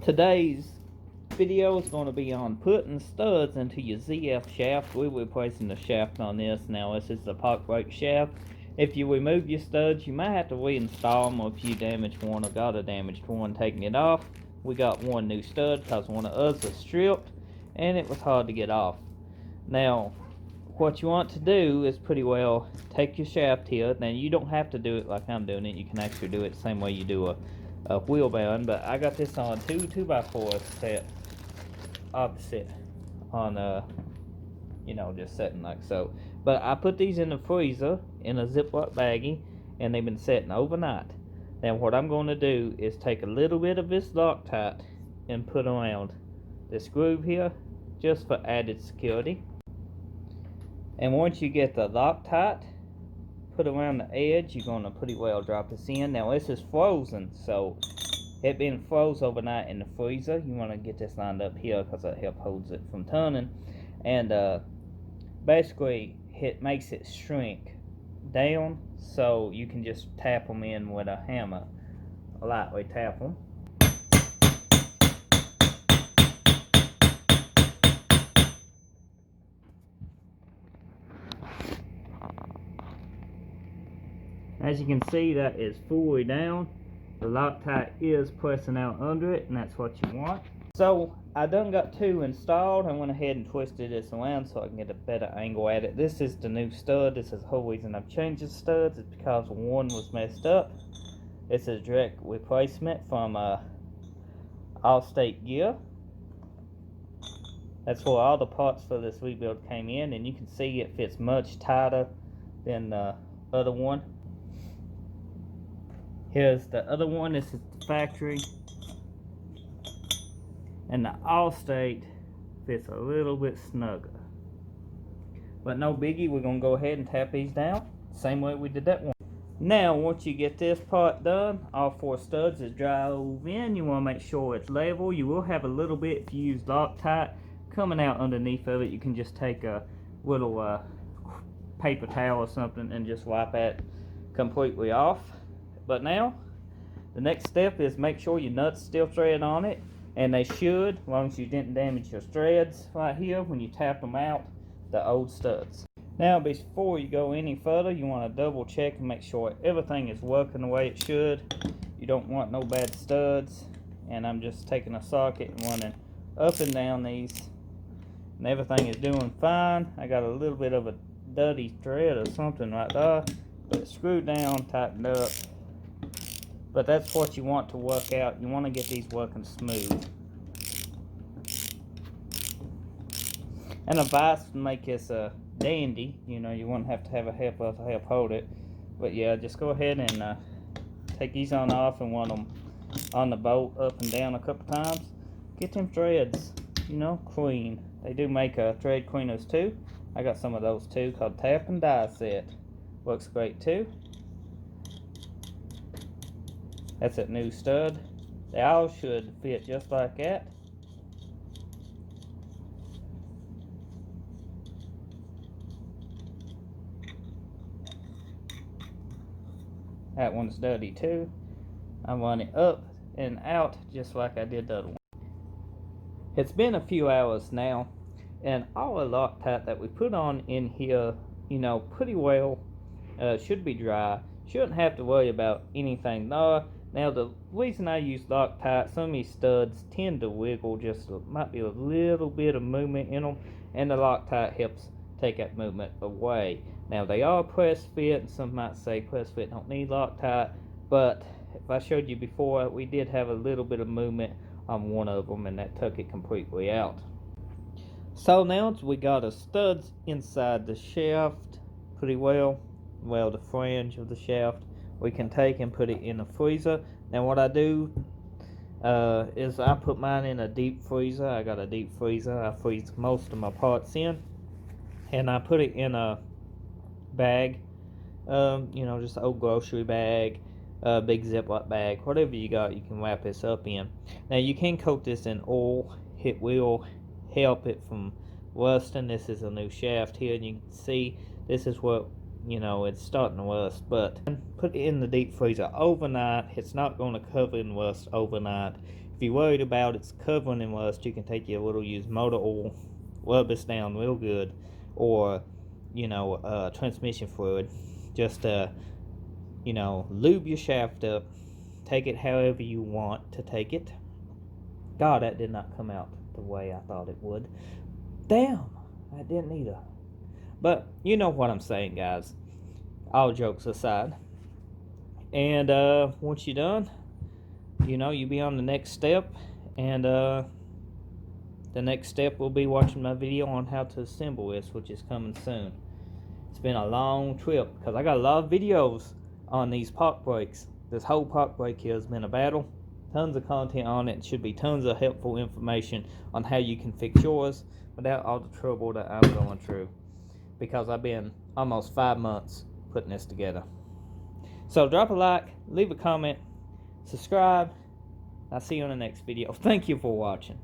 Today's video is going to be on putting studs into your ZF shaft. We're replacing the shaft on this. Now this is the park brake shaft. If you remove your studs, you might have to reinstall them, or if you damaged one or got a damaged one taking it off. We got one new stud because one of us was stripped and it was hard to get off. Now what you want to do is pretty well take your shaft here. Now you don't have to do it like I'm doing it. You can actually do it the same way you do a wheel bearing, but I got this on two 2x4 set opposite on just setting like so. But I put these in the freezer in a Ziploc baggie and they've been setting overnight. Now what I'm going to do is take a little bit of this Loctite and put around this groove here just for added security. And once you get the Loctite put around the edge, you're going to pretty well drop this in. Now this is frozen, so it being froze overnight in the freezer, you want to get this lined up here because that helps holds it from turning. And basically it makes it shrink down, so you can just tap them in with a hammer, lightly tap them. As you can see, that is fully down. The Loctite is pressing out under it, and that's what you want. So I done got two installed. I went ahead and twisted this around so I can get a better angle at it. This is the new stud. This is the whole reason I've changed the studs. It's because one was messed up. It's a direct replacement from Allstate gear. That's where all the parts for this rebuild came in, and you can see it fits much tighter than the other one. Here's the other one. This is the factory, and the Allstate fits a little bit snugger, but no biggie. We're gonna go ahead and tap these down same way we did that one. Now once you get this part done, all four studs is drove in. You want to make sure it's level. You will have a little bit, if you use Loctite, coming out underneath of it. You can just take a little paper towel or something and just wipe that completely off. But now the next step is make sure your nuts still thread on it, and they should, as long as you didn't damage your threads right here when you tap them out, the old studs. Now before you go any further, you want to double check and make sure everything is working the way it should. You don't want no bad studs. And I'm just taking a socket and running up and down these, and everything is doing fine. I got a little bit of a dirty thread or something right there, but it's screwed down, tightened up. But that's what you want to work out. You want to get these working smooth. And a vise to make this dandy. You won't have to have a helper to help hold it. But yeah, just go ahead and take these on off and run them on the bolt up and down a couple times. Get them threads, clean. They do make thread cleaners too. I got some of those too, called Tap and Die Set. Works great too. That's that new stud. They all should fit just like that. That one's dirty too. I run it up and out just like I did the other one. It's been a few hours now, and all the Loctite that we put on in here, pretty well should be dry. Shouldn't have to worry about anything there. Now the reason I use Loctite, some of these studs tend to wiggle, might be a little bit of movement in them, and the Loctite helps take that movement away. Now they are press fit, and some might say press fit don't need Loctite, but if I showed you before, we did have a little bit of movement on one of them, and that took it completely out. So now we got the studs inside the shaft pretty well, the flange of the shaft. We can take and put it in the freezer. Now what I do is I put mine in a deep freezer. I got a deep freezer. I freeze most of my parts in, and I put it in a bag, just an old grocery bag, a big Ziploc bag, whatever you got, you can wrap this up in. Now you can coat this in oil. It will help it from rusting. This is a new shaft here, and you can see this is what it's starting to rust. But put it in the deep freezer overnight. It's not going to cover in rust overnight. If you're worried about it's covering in rust, you can take your little used motor oil, rub this down real good, or transmission fluid. Just lube your shaft up. Take it however you want to take it. God, that did not come out the way I thought it would. Damn, I didn't either. But you know what I'm saying, guys. All jokes aside. And once you're done, you'll be on the next step. And the next step will be watching my video on how to assemble this, which is coming soon. It's been a long trip because I got a lot of videos on these park brakes. This whole park brake here has been a battle. Tons of content on it. Should be tons of helpful information on how you can fix yours without all the trouble that I'm going through, because I've been almost 5 months putting this together. So drop a like, leave a comment, subscribe. I'll see you on the next video. Thank you for watching.